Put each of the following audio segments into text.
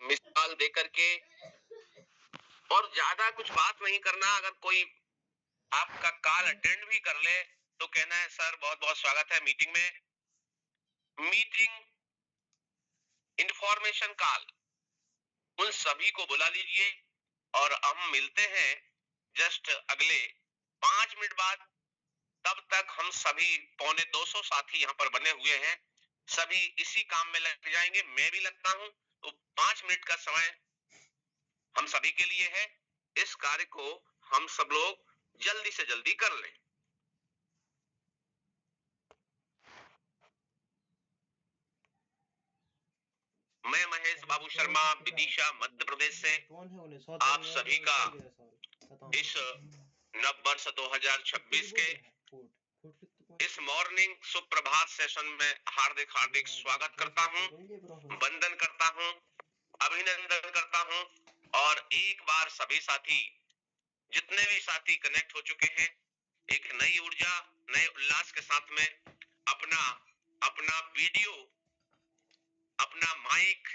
मिसाल दे करके, और ज्यादा कुछ बात नहीं करना। अगर कोई आपका कॉल अटेंड भी कर ले तो कहना है सर बहुत बहुत स्वागत है मीटिंग में। मीटिंग, इंफॉर्मेशन कॉल, उन सभी को बुला लीजिए और हम मिलते हैं जस्ट अगले 5 मिनट बाद। तब तक हम सभी 250 साथी यहाँ पर बने हुए हैं, सभी इसी काम में लग जाएंगे। मैं भी लगता हूं। तो 5 मिनट का समय हम सभी के लिए है। इस कार्य को हम सब लोग जल्दी से जल्दी कर लें। मैं महेश बाबू शर्मा, विदिशा, मध्य प्रदेश से आप सभी का इस नव वर्ष 2026 के इस मॉर्निंग सुप्रभात सेशन में हार्दिक हार्दिक स्वागत करता हूं, वंदन करता हूं, अभिनंदन करता हूं। और एक बार सभी साथी, जितने भी साथी कनेक्ट हो चुके हैं, एक नई ऊर्जा, नए उल्लास के साथ में अपना अपना वीडियो, अपना माइक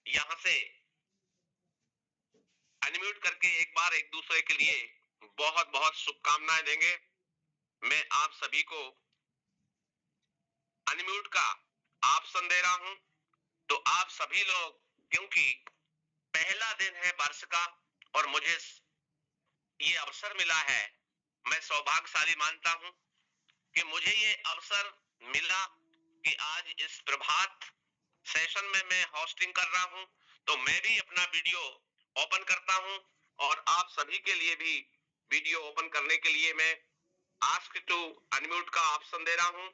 यहां से अनम्यूट करके एक बार एक दूसरे के लिए बहुत बहुत शुभकामनाएं देंगे। मैं आप सभी को अनम्यूट का ऑप्शन दे रहा हूं। तो आप सभी लोग, क्योंकि पहला दिन है वर्ष का और मुझे ये अवसर मिला है, मैं सौभाग्यशाली मानता हूं कि मुझे ये अवसर मिला कि आज इस प्रभात सेशन में मैं होस्टिंग कर रहा हूं। तो मैं भी अपना वीडियो ओपन करता हूं और आप सभी के लिए भी वीडियो ओपन करने के लिए मैं आस्क टू अनम्यूट का ऑप्शन दे रहा हूं।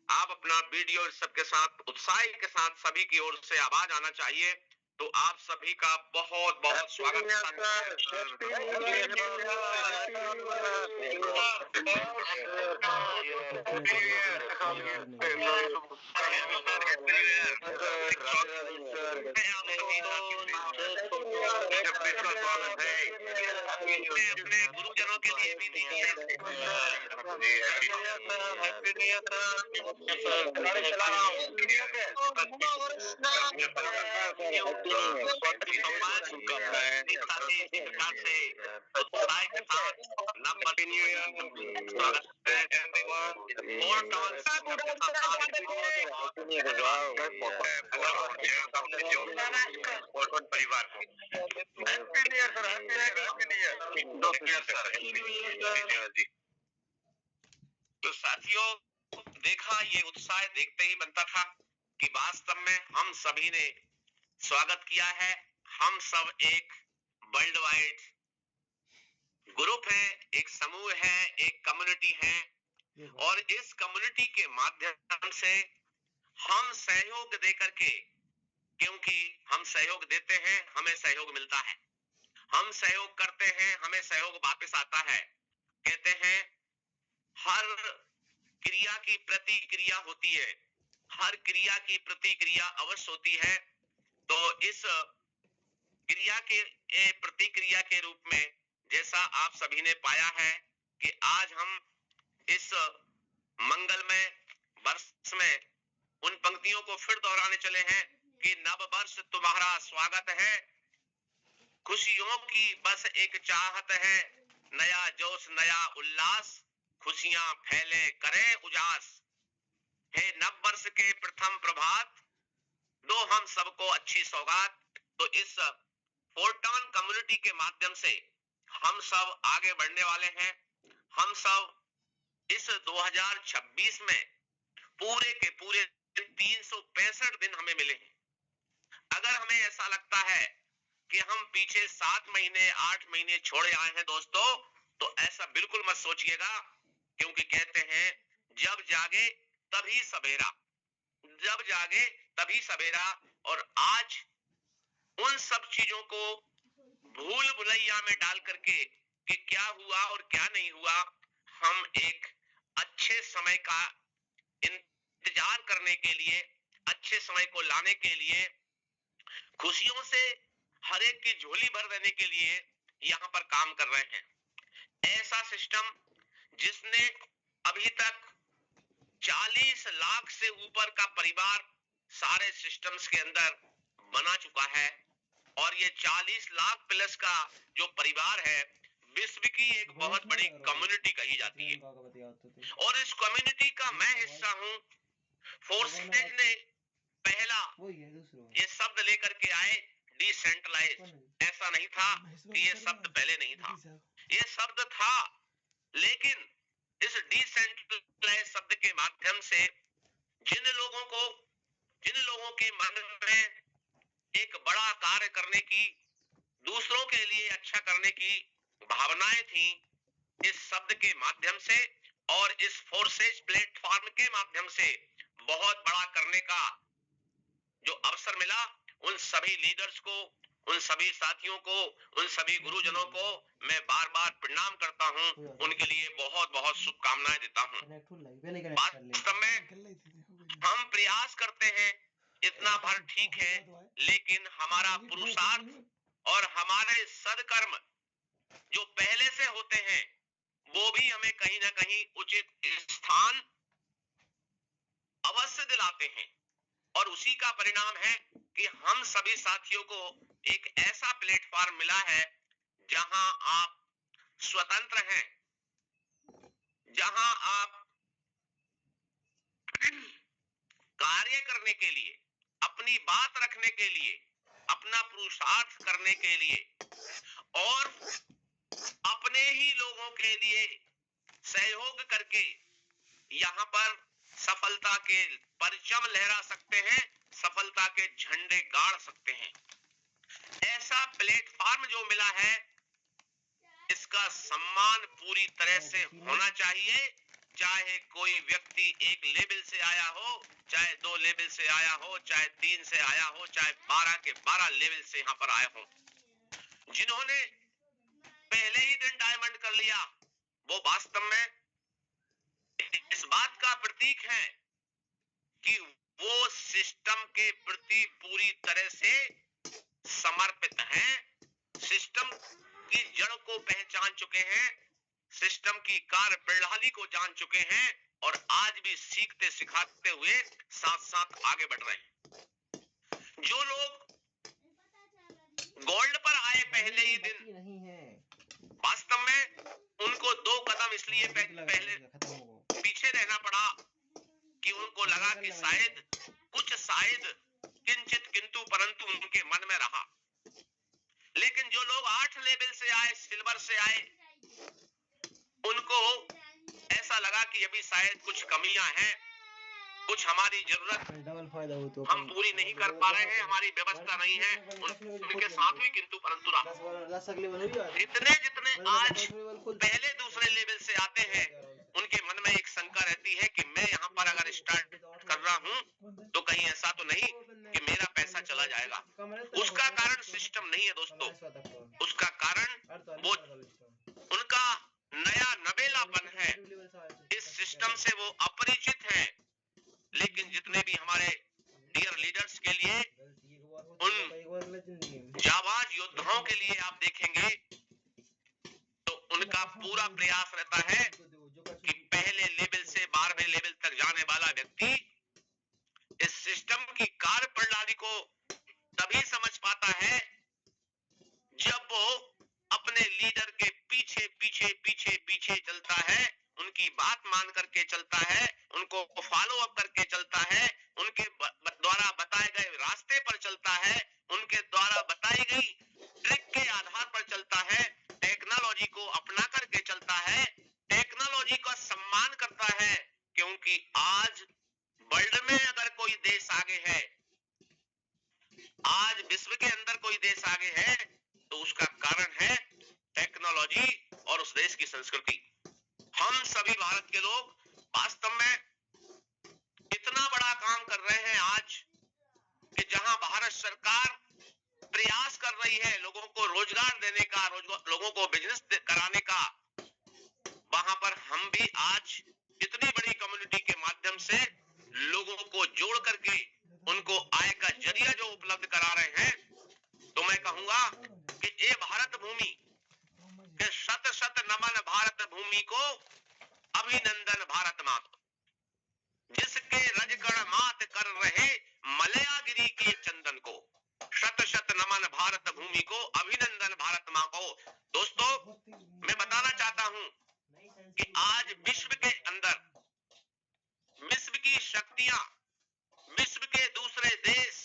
आप अपना वीडियो सबके साथ, उत्साह के साथ सभी की ओर से आवाज आना चाहिए। तो आप सभी का बहुत बहुत स्वागत अपने गुरुजनों के लिए भी परिवार तो साथियों, देखा, ये उत्साह देखते ही बनता था कि वास्तव में हम सभी ने स्वागत किया है। हम सब एक वर्ल्ड वाइड ग्रुप है, एक समूह है, एक कम्युनिटी है, और इस कम्युनिटी के माध्यम से हम सहयोग दे करके, क्योंकि हम सहयोग देते हैं हमें सहयोग मिलता है, हम सहयोग करते हैं हमें सहयोग वापस आता है। कहते हैं हर क्रिया की प्रतिक्रिया होती है, हर क्रिया की प्रतिक्रिया अवश्य होती है। तो इस क्रिया के प्रतिक्रिया के रूप में जैसा आप सभी ने पाया है कि आज हम इस मंगलमय वर्ष में उन पंक्तियों को फिर दोहराने चले हैं कि नव वर्ष तुम्हारा स्वागत है, खुशियों की बस एक चाहत है, नया जोश नया उल्लास, खुशियां फैले करें उजास। हे नव वर्ष के प्रथम प्रभात, दो हम सबको अच्छी सौगात। तो इस फोर्टॉन कम्युनिटी के माध्यम से हम सब आगे बढ़ने वाले हैं। हम सब इस 2026 में पूरे के पूरे 365 दिन हमें मिले हैं। अगर हमें ऐसा लगता है कि हम पीछे 7 महीने 8 महीने छोड़े आए हैं दोस्तों, तो ऐसा बिल्कुल मत सोचिएगा, क्योंकि कहते हैं जब जागे तभी सवेरा, जब जागे तभी सवेरा। और आज उन सब चीजों को भूल भुलैया में डाल करके कि क्या हुआ और क्या नहीं हुआ, हम एक अच्छे समय का इंतजार करने के लिए, अच्छे समय को लाने के लिए, खुशियों से हर एक की झोली भर देने के लिए यहाँ पर काम कर रहे हैं। ऐसा सिस्टम जिसने अभी तक 40 लाख से ऊपर का परिवार सारे सिस्टम्स के अंदर बना चुका है, और ये 40 लाख प्लस का जो परिवार है विश्व की एक बहुत बड़ी कम्युनिटी कही जाती है, और इस कम्युनिटी का मैं हिस्सा हूँ। फोर्सेज ने पहला ये शब्द लेकर के आए डिसेंट्रलाइज। ऐसा नहीं था कि ये शब्द पहले नहीं था, ये शब्द था, लेकिन इस डिसेंट्रलाइज शब्द के माध्यम से जिन लोगों के मन में एक बड़ा कार्य करने की, दूसरों के लिए अच्छा करने की भावनाएं थी, इस शब्द के माध्यम से और इस फोर्सेज प्लेटफॉर्म के माध्यम से बहुत बड़ा करने का जो अवसर मिला, उन सभी लीडर्स को, उन सभी साथियों को, उन सभी गुरुजनों को मैं बार बार प्रणाम करता हूं, उनके लिए बहुत बहुत शुभकामनाएं देता हूं। वास्तव में हम प्रयास करते हैं इतना भर ठीक है, लेकिन हमारा पुरुषार्थ और हमारे सदकर्म जो पहले से होते हैं वो भी हमें कहीं ना कहीं उचित स्थान अवश्य दिलाते हैं, और उसी का परिणाम है कि हम सभी साथियों को एक ऐसा प्लेटफॉर्म मिला है जहां आप स्वतंत्र हैं, जहां आप कार्य करने के लिए, अपनी बात रखने के लिए, अपना पुरुषार्थ करने के लिए और अपने ही लोगों के लिए सहयोग करके यहाँ पर सफलता के परचम लहरा सकते हैं, सफलता के झंडे गाड़ सकते हैं। ऐसा प्लेटफॉर्म जो मिला है, इसका सम्मान पूरी तरह से होना चाहिए, चाहे कोई व्यक्ति एक लेवल से आया हो, चाहे 2 लेवल से आया हो, चाहे 3 से आया हो, चाहे 12 के 12 लेवल से यहाँ पर आए हो। जिन्होंने पहले ही दिन डायमंड कर लिया, वो वास्तव में इस बात का प्रतीक है कि वो सिस्टम के प्रति पूरी तरह से समर्पित हैं, सिस्टम की जड़ को पहचान चुके हैं, सिस्टम की कार्य प्रणाली को जान चुके हैं, और आज भी सीखते सिखाते हुए साथ साथ आगे बढ़ रहे हैं। जो लोग गोल्ड पर आए पहले ही दिन, वास्तव में उनको 2 कदम इसलिए पहले पीछे रहना पड़ा कि उनको लगा कि शायद किंचित किंतु परंतु उनके मन में रहा। लेकिन जो लोग 8 लेवल से आए, सिल्वर से आए, उनको ऐसा लगा कि अभी शायद कुछ कमियां हैं, कुछ हमारी जरूरत हम पूरी नहीं कर पा रहे हैं, हमारी व्यवस्था नहीं है, उनके साथ भी किंतु परंतु रहा। जितने आज पहले दूसरे लेवल से आते हैं, उनके मन में एक शंका रहती है कि मैं यहाँ पर अगर स्टार्ट कर रहा हूँ तो कहीं ऐसा तो नहीं कि मेरा पैसा चला जाएगा। उसका कारण सिस्टम नहीं है दोस्तों, उसका कारण वो उनका नया नवेलापन है, इस सिस्टम से वो अपरिचित हैं। लेकिन जितने भी हमारे डियर लीडर्स के लिए, उन जाबाज योद्धाओं के लिए आप देखेंगे तो उनका पूरा प्रयास रहता है कि पहले लेवल से 12वें लेवल तक जाने वाला व्यक्ति इस सिस्टम की कार्य प्रणाली को तभी समझ पाता है जब वो अपने लीडर के पीछे पीछे पीछे पीछे चलता है, उनकी बात मान करके चलता है, उनको फॉलो अप करके चलता है, उनके द्वारा बताए गए रास्ते पर चलता है, उनके द्वारा बताई गई ट्रिक के आधार पर चलता है, टेक्नोलॉजी को अपना करके चलता है, टेक्नोलॉजी का सम्मान करता है। क्योंकि आज वर्ल्ड में अगर कोई देश आगे है, आज विश्व के अंदर कोई देश आगे है, तो उसका कारण है टेक्नोलॉजी और उस देश की संस्कृति। हम सभी भारत के लोग वास्तव में इतना बड़ा काम कर रहे हैं आज कि जहां भारत सरकार प्रयास कर रही है लोगों को रोजगार देने का, लोगों को बिजनेस कराने का, वहां पर हम भी आज इतनी बड़ी कम्युनिटी के माध्यम से लोगों को जोड़ करके उनको आय का जरिया जो उपलब्ध करा रहे हैं, तो मैं कहूंगा कि ये भारत भूमि के शत शत नमन भारत भूमि को, अभिनंदन भारत माँ को, जिसके रजगण मात कर रहे मलयागिरी के चंदन को। शत शत नमन भारत भूमि को, अभिनंदन भारत माँ को। दोस्तों, मैं बताना चाहता हूं कि आज विश्व के अंदर विश्व की शक्तियां, विश्व के दूसरे देश,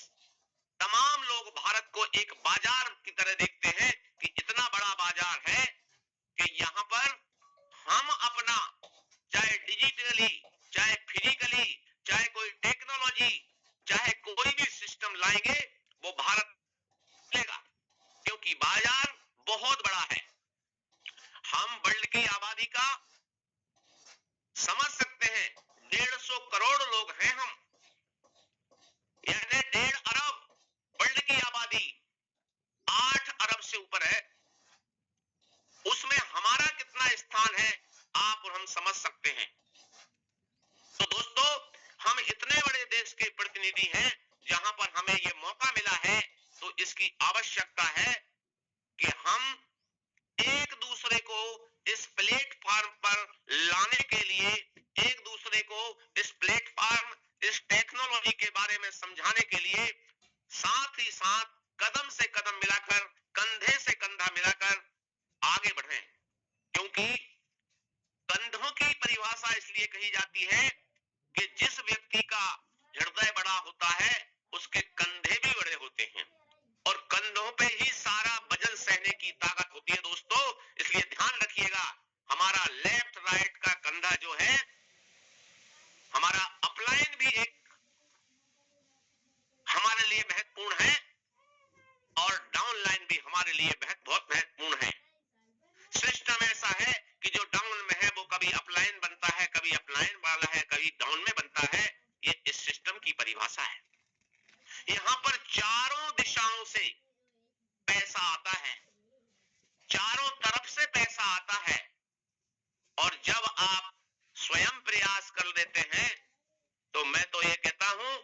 तमाम लोग भारत को एक बाजार की तरह देखते हैं कि इतना बड़ा बाजार है कि यहाँ पर हम अपना, चाहे डिजिटली, चाहे फिजिकली, चाहे कोई टेक्नोलॉजी, चाहे कोई भी सिस्टम लाएंगे, वो भारत लेगा, क्योंकि बाजार बहुत बड़ा है। हम वर्ल्ड की आबादी का समझ सकते हैं, 150 करोड़ लोग हैं हम, यानी 1.5 अरब। वर्ल्ड की आबादी 8 अरब से ऊपर है, उसमें हमारा कितना स्थान है आप और हम समझ सकते हैं। तो दोस्तों, हम इतने बड़े देश के प्रतिनिधि हैं, जहां पर हमें यह मौका मिला है, तो इसकी आवश्यकता है कि हम एक दूसरे को इस प्लेटफॉर्म पर लाने के लिए, एक दूसरे को इस प्लेटफॉर्म, इस टेक्नोलॉजी के बारे में समझाने के लिए साथ ही साथ कदम से कदम मिलाकर, कंधे से कंधा मिलाकर आगे बढ़ें। क्योंकि कंधों की परिभाषा इसलिए कही जाती है कि जिस व्यक्ति का हृदय बड़ा होता है, उसके कंधे भी बड़े होते हैं, और कंधों पे ही सारा वजन सहने की ताकत होती है। दोस्तों, इसलिए ध्यान रखिएगा, हमारा लेफ्ट राइट का कंधा जो है, हमारा अपलाइन भी एक हमारे लिए महत्वपूर्ण है, और डाउन लाइन भी हमारे लिए बहुत महत्वपूर्ण है। सिस्टम ऐसा है कि जो डाउन में है वो कभी अपलाइन बनता है, कभी अपलाइन वाला है, कभी डाउन में बनता है। ये इस सिस्टम की परिभाषा है। यहाँ पर चारों दिशाओं से पैसा आता है, चारों तरफ से पैसा आता है, और जब आप स्वयं प्रयास कर लेते हैं, तो मैं तो ये कहता हूं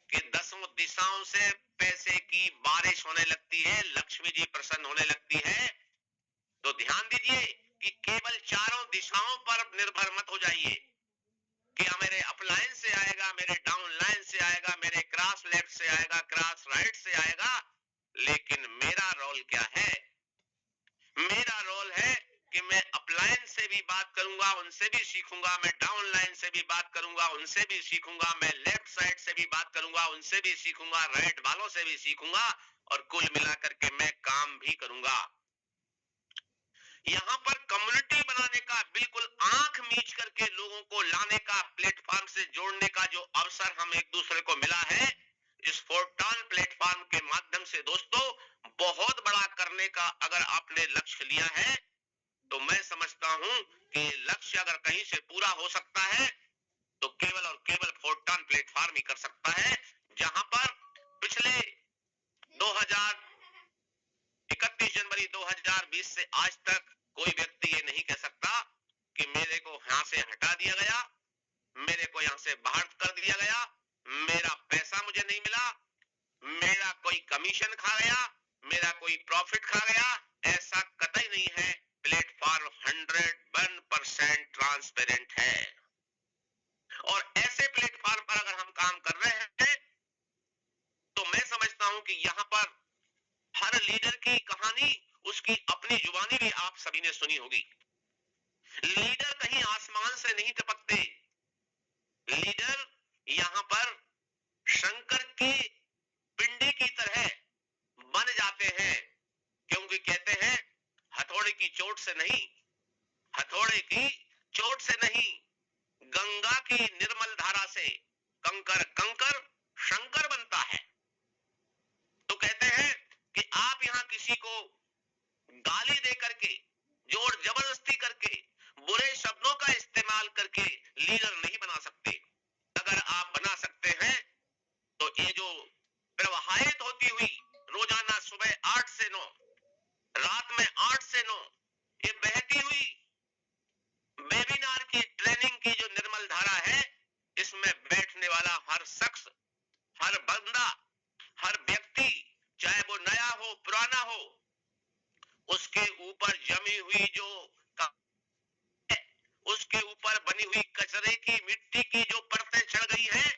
कि 10 दिशाओं से पैसे की बारिश होने लगती है, लक्ष्मी जी प्रसन्न होने लगती है। तो ध्यान दीजिए कि केवल चारों दिशाओं पर निर्भर मत हो जाइए कि मेरे अपलाइन से आएगा, मेरे डाउन लाइन से आएगा, मेरे क्रॉस लेफ्ट से आएगा, क्रॉस राइट से आएगा। लेकिन मेरा रोल क्या है? मेरा रोल है कि मैं अपलाइन से भी बात करूंगा, उनसे भी सीखूंगा, मैं डाउन लाइन से भी बात करूंगा, उनसे भी सीखूंगा, मैं लेफ्ट साइड से भी बात करूंगा, उनसे भी सीखूंगा, राइट वालों से भी सीखूंगा, और कुल मिलाकर के मैं काम भी करूंगा। यहाँ पर कम्युनिटी बनाने का, बिल्कुल आंख मीच करके लोगों को लाने का, प्लेटफॉर्म से जोड़ने का जो अवसर हम एक दूसरे को मिला है, इस फोरटॉन प्लेटफॉर्म के माध्यम से दोस्तों, बहुत बड़ा करने का अगर आपने लक्ष्य लिया है, तो मैं समझता हूं कि लक्ष्य अगर कहीं से पूरा हो सकता है, तो केवल और केवल फोरटॉन प्लेटफॉर्म ही कर सकता है। जहां पर पिछले 31 जनवरी 2020 से आज तक कोई व्यक्ति ये नहीं कह सकता कि मेरे को यहां से हटा दिया गया, मेरे को यहां से बाहर कर दिया गया, मेरा पैसा मुझे नहीं मिला, मेरा कोई कमीशन खा गया, मेरा कोई प्रॉफिट खा गया। ऐसा कतई नहीं है। प्लेटफॉर्म 101% ट्रांसपेरेंट है, और ऐसे प्लेटफॉर्म पर अगर हम काम कर रहे हैं, तो मैं समझता हूं कि यहां पर हर लीडर की कहानी, उसकी अपनी जुबानी भी आप सभी ने सुनी होगी। लीडर कहीं आसमान से नहीं टपकते, लीडर यहां पर शंकर की पिंडी की तरह बन जाते हैं, क्योंकि कहते हैं हथौड़े की चोट से नहीं, हथौड़े की चोट से नहीं, गंगा की निर्मल धारा से कंकर कंकर शंकर बनता है। तो कहते हैं कि आप यहां किसी को गाली दे करके, जोर जबरदस्ती करके, बुरे शब्दों का इस्तेमाल करके लीडर नहीं बना सकते। अगर आप बना सकते हैं, तो ये जो प्रवाहित होती हुई रोजाना सुबह 8 से 9, रात में 8 से 9, ये बहती हुई वेबिनार की ट्रेनिंग की जो निर्मल धारा है, इसमें बैठने वाला हर शख्स, हर बंदा, हर व्यक्ति, चाहे वो नया हो पुराना हो, उसके ऊपर जमी हुई जो उसके ऊपर बनी हुई कचरे की, मिट्टी की जो परतें चढ़ गई हैं,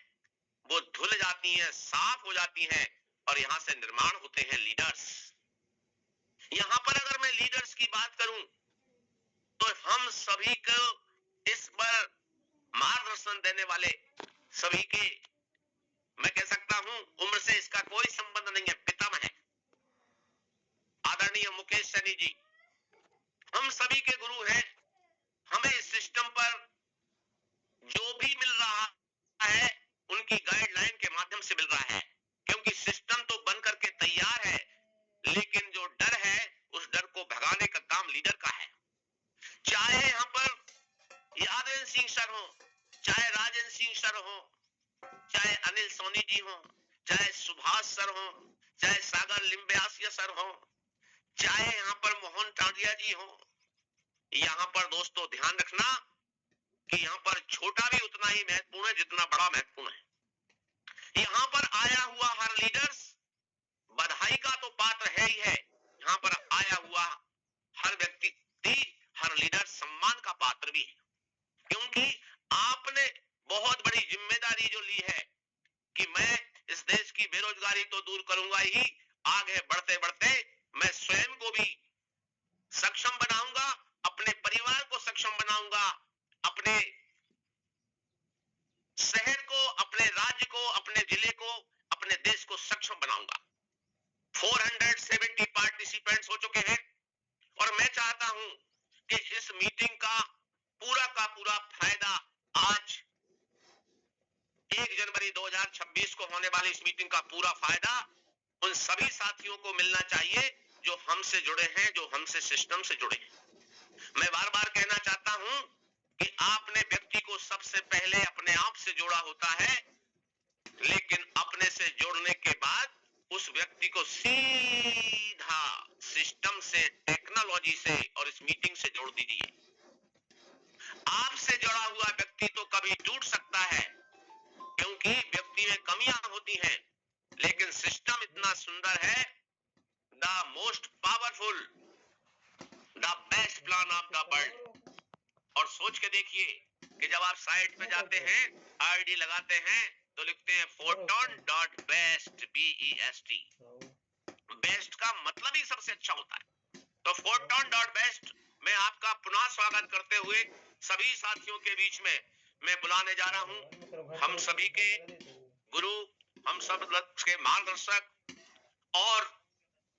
वो धुल जाती हैं, साफ हो जाती हैं, और यहां से निर्माण होते हैं लीडर्स। यहां पर अगर मैं लीडर्स की बात करूं तो हम सभी को इस पर मार्गदर्शन देने वाले सभी के, मैं कह सकता हूं उम्र से इसका कोई संबंध नहीं है, पितामह है आदरणीय मुकेश सैनी जी, हम सभी के गुरु हैं। हमें इस सिस्टम पर जो भी मिल रहा है उनकी गाइडलाइन के माध्यम से मिल रहा है, क्योंकि सिस्टम तो बन करके तैयार है, लेकिन जो डर है उस डर को भगाने का काम लीडर का है। चाहे यहां पर यादव सिंह सर हो, चाहे राजेंद्र सिंह सर हो, चाहे अनिल सोनी जी हो, चाहे सुभाष सर हो, चाहे सागर लिम्बयासिया सर हो, चाहे यहां पर मोहन टांडिया जी हो, यहां पर दोस्तों ध्यान रखना कि यहां पर छोटा भी उतना ही महत्वपूर्ण है जितना बड़ा महत्वपूर्ण है। यहां पर आया हुआ हर लीडर्स बधाई का तो पात्र है ही है, यहां पर आया हुआ हर व्यक्ति, हर लीडर सम्मान का पात्र भी है, क्योंकि आपने बहुत बड़ी जिम्मेदारी जो ली है कि मैं इस देश की बेरोजगारी तो दूर करूंगा ही, आगे बढ़ते बढ़ते मैं स्वयं को भी सक्षम बनाऊंगा, अपने परिवार को सक्षम बनाऊंगा, अपने शहर को, अपने राज्य को, अपने जिले को, अपने देश को सक्षम बनाऊंगा। 470 पार्टिसिपेंट्स हो चुके हैं और मैं चाहता हूं कि इस मीटिंग का पूरा फायदा आज 1 जनवरी 2026 को होने वाली इस मीटिंग का पूरा फायदा उन सभी साथियों को मिलना चाहिए जो हमसे जुड़े हैं, जो हमसे सिस्टम से जुड़े हैं। मैं बार बार कहना चाहता हूं कि आपने व्यक्ति को सबसे पहले अपने आप से जोड़ा होता है, लेकिन अपने से जोड़ने के बाद उस व्यक्ति को सीधा सिस्टम से, टेक्नोलॉजी से और इस मीटिंग से जोड़ दीजिए। आपसे जुड़ा हुआ व्यक्ति तो कभी टूट सकता है, क्योंकि व्यक्ति में कमियां होती हैं, लेकिन सिस्टम इतना सुंदर है, the most powerful, the best plan of the world. और सोच के देखिए कि जब आप साइट पे जाते हैं, आईडी लगाते हैं तो लिखते हैं photon.best, BEST। बेस्ट का मतलब ही सबसे अच्छा होता है। तो photon.best में आपका पुनः स्वागत करते हुए सभी साथियों के बीच में मैं बुलाने जा रहा हूं हम सभी के गुरु, हम सब के मार्गदर्शक और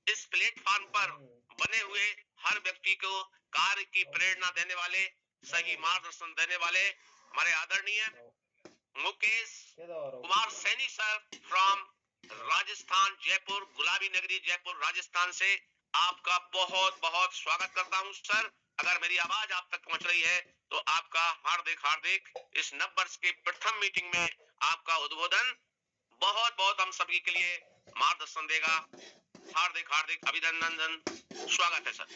इस प्लेटफॉर्म पर बने हुए हर व्यक्ति को कार्य की प्रेरणा देने वाले, सही मार्गदर्शन देने वाले हमारे आदरणीय मुकेश कुमार सैनी सर फ्रॉम राजस्थान, जयपुर, गुलाबी नगरी जयपुर राजस्थान से आपका बहुत बहुत स्वागत करता हूं सर। अगर मेरी आवाज आप तक पहुंच रही है तो आपका हार्दिक इस नववर्ष के प्रथम मीटिंग में आपका उद्बोधन बहुत बहुत हम सभी के लिए मार्गदर्शन देगा। हार्दिक अभिनंदन, स्वागत है सर।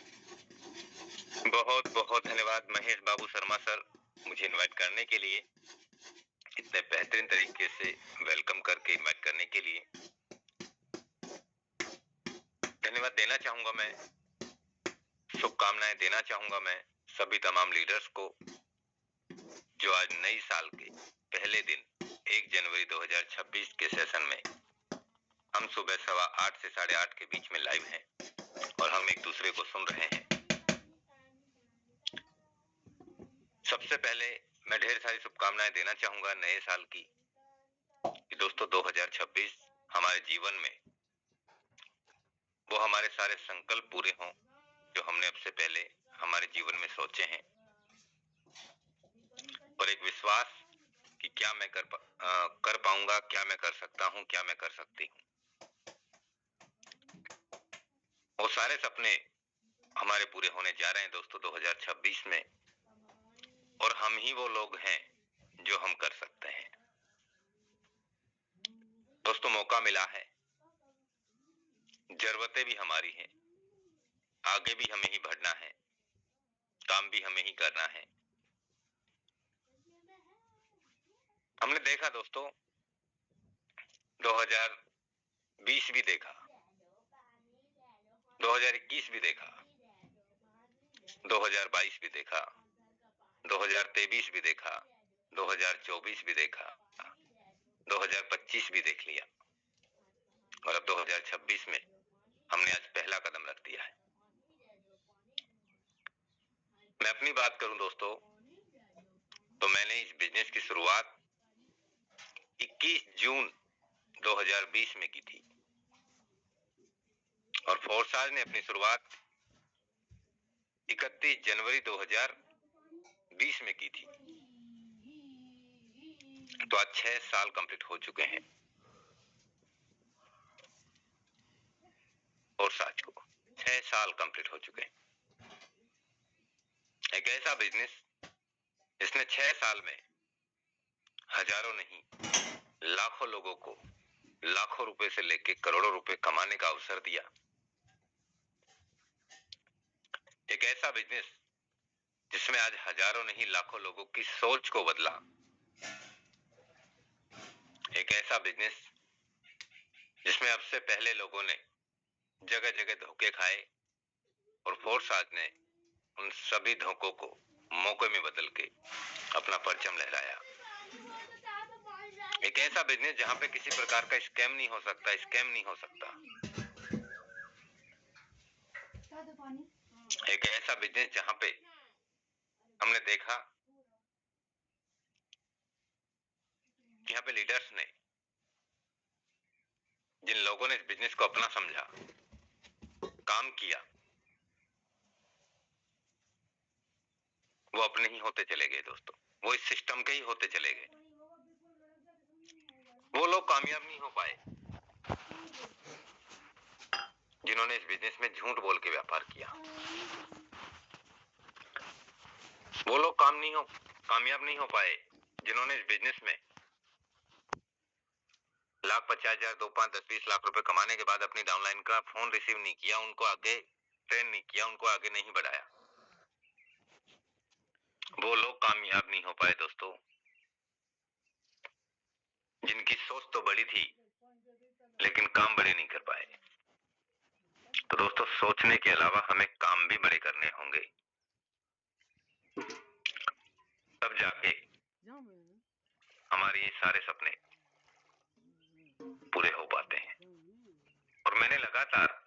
बहुत बहुत धन्यवाद महेश बाबू शर्मा सर, मुझे इनवाइट करने के लिए, इतने बेहतरीन तरीके से वेलकम करके इनवाइट करने के लिए धन्यवाद देना चाहूंगा मैं, शुभकामनाएं देना चाहूंगा मैं सभी तमाम लीडर्स को जो आज नई साल के पहले दिन 1 जनवरी 2026 के सेशन में हम सुबह 8:15 से 8:30 के बीच में लाइव हैं और हम एक दूसरे को सुन रहे हैं। सबसे पहले मैं ढेर सारी शुभकामनाएं देना चाहूंगा नए साल की, कि दोस्तों 2026 हमारे जीवन में वो हमारे सारे संकल्प पूरे हों जो हमने अब से पहले हमारे जीवन में सोचे हैं, और एक विश्वास कि क्या मैं कर पाऊंगा, क्या मैं कर सकता हूं, क्या मैं कर सकती हूं। वो सारे सपने हमारे पूरे होने जा रहे हैं दोस्तों 2026 में, और हम ही वो लोग हैं जो हम कर सकते हैं। दोस्तों मौका मिला है, जरूरतें भी हमारी हैं, आगे भी हमें ही बढ़ना है, काम भी हमें ही करना है। हमने देखा दोस्तों 2020 भी देखा, 2021 भी देखा, 2022 भी देखा, 2023 भी देखा, 2024 भी देखा, 2025 भी देख लिया, और अब 2026 में हमने आज पहला कदम रख दिया है। मैं अपनी बात करूं दोस्तों, तो मैंने इस बिजनेस की शुरुआत 21 जून 2020 में की थी और फोर्साज ने अपनी शुरुआत 31 जनवरी 2020 में की थी। तो आज 6 साल कंप्लीट हो चुके हैं फोर्साज को। 6 साल कंप्लीट हो चुके हैं। एक ऐसा बिजनेस जिसने 6 साल में हजारों नहीं लाखों लोगों को लाखों रुपए से लेकर करोड़ों रुपए कमाने का अवसर दिया। एक ऐसा बिजनेस जिसमें आज हजारों नहीं लाखों लोगों की सोच को बदला। एक ऐसा बिजनेस जिसमें अब से पहले लोगों ने जगह जगह धोखे खाए और फोर्साज ने उन सभी धोखों को मौके में बदल के अपना परचम लहराया। एक ऐसा बिजनेस जहां पे किसी प्रकार का स्कैम नहीं हो सकता, स्कैम नहीं हो सकता। एक ऐसा बिजनेस जहां पे हमने देखा कि यहाँ पे लीडर्स ने, जिन लोगों ने इस बिजनेस को अपना समझा, काम किया, वो अपने ही होते चले गए दोस्तों। वो इस सिस्टम के ही होते चले गए। वो लोग कामयाब नहीं हो पाए जिन्होंने इस बिजनेस में झूठ बोल के व्यापार किया। वो लोग कामयाब नहीं हो पाए जिन्होंने इस बिजनेस में लाख 50,000, 2, 5, 10, 20 लाख रुपए कमाने के बाद अपनी डाउनलाइन का फोन रिसीव नहीं किया, उनको आगे ट्रेन नहीं किया, उनको आगे नहीं बढ़ाया। वो लोग कामयाब नहीं हो पाए दोस्तों जिनकी सोच तो बड़ी थी लेकिन काम बड़े नहीं कर पाए। तो दोस्तों, सोचने के अलावा हमें काम भी बड़े करने होंगे, तब जाके हमारे ये सारे सपने पूरे हो पाते हैं। और मैंने लगातार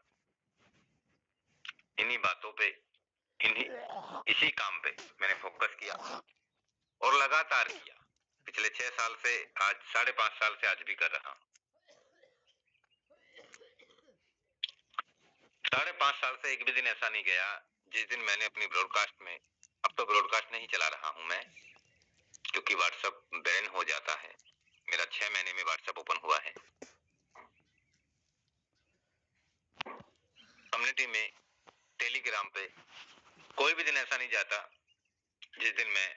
इन्हीं बातों पे, इसी काम पे मैंने फोकस किया और लगातार किया। पिछले 6 साल से आज 5.5 साल से आज भी कर रहा हूं। 5.5 साल से एक भी दिन ऐसा नहीं गया जिस दिन मैंने अपनी ब्रॉडकास्ट में, अब तो ब्रॉडकास्ट नहीं चला रहा हूं मैं क्योंकि व्हाट्सएप बैन हो जाता है। मेरा 6 महीने में व्हाट्सएप ओपन हुआ है। कम्युनिटी में, टेलीग्राम पे कोई भी दिन ऐसा नहीं जाता जिस दिन मैं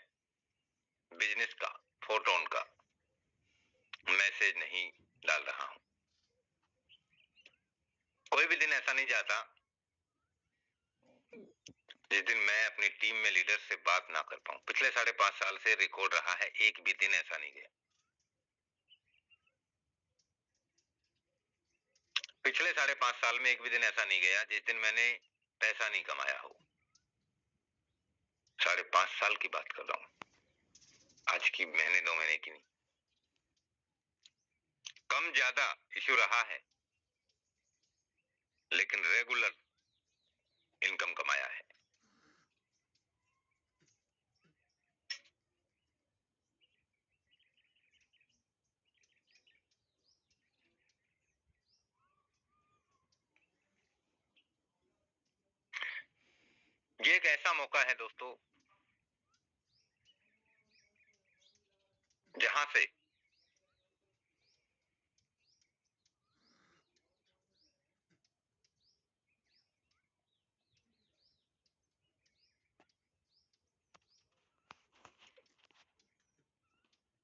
बिजनेस का, फोटोन का मैसेज नहीं डाल रहा हूं। कोई भी दिन ऐसा नहीं जाता जिस दिन मैं अपनी टीम में लीडर से बात ना कर पाऊं। पिछले 5.5 साल से रिकॉर्ड रहा है, एक भी दिन ऐसा नहीं गया। पिछले 5.5 साल में एक भी दिन ऐसा नहीं गया जिस दिन मैंने पैसा नहीं कमाया हो। 5.5 साल की बात कर रहा हूं, आज की महीने 2 महीने की नहीं। कम ज्यादा इश्यू रहा है लेकिन रेगुलर इनकम कमाया है। ये एक ऐसा मौका है दोस्तों जहां से